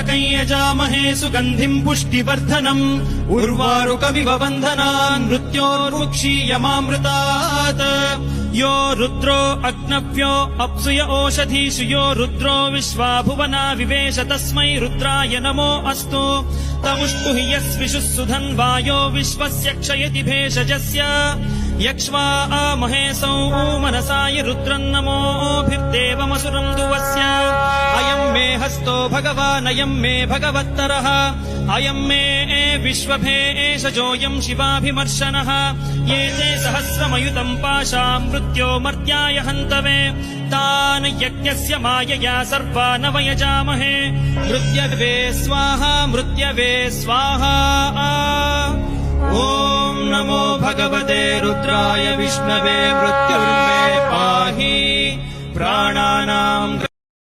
त्र्यम्बकं यजामहे सुगन्धिं पुष्टिवर्धनम् उर्वारुकमिव बन्धनान् मृत्योर्मुक्षीयमामृतात् यो रुद्रो अग्नव्यो अप्सुय ओषधीषु यो रुद्रो विश्वा भुवना विवेश तस्मै रुद्राय नमो अस्तु तमुष्टुः यस्विषुः सुधन्वायो विश्वस्य क्षयति भेषजस्य यक्ष्वा महेशौ मनसाय रुद्रन्नमोभिर्देवमसुरं दुवस्य अयं मे हस्तो भगवान् अयं मे भगवत्तरः अयं मे विश्वभेषजोऽयं शिवाभिमर्शनः ये ते सहस्रमयुतं पाशां मृत्यो मर्त्याय हन्तवे तान् यज्ञस्य मायया सर्वान् वयजामहे मृत्यवे स्वाहा मृत्यवे स्वाहा ॐ नमो भगवते रुद्राय विष्णवे मृत्युर्मे पाहि प्राणानां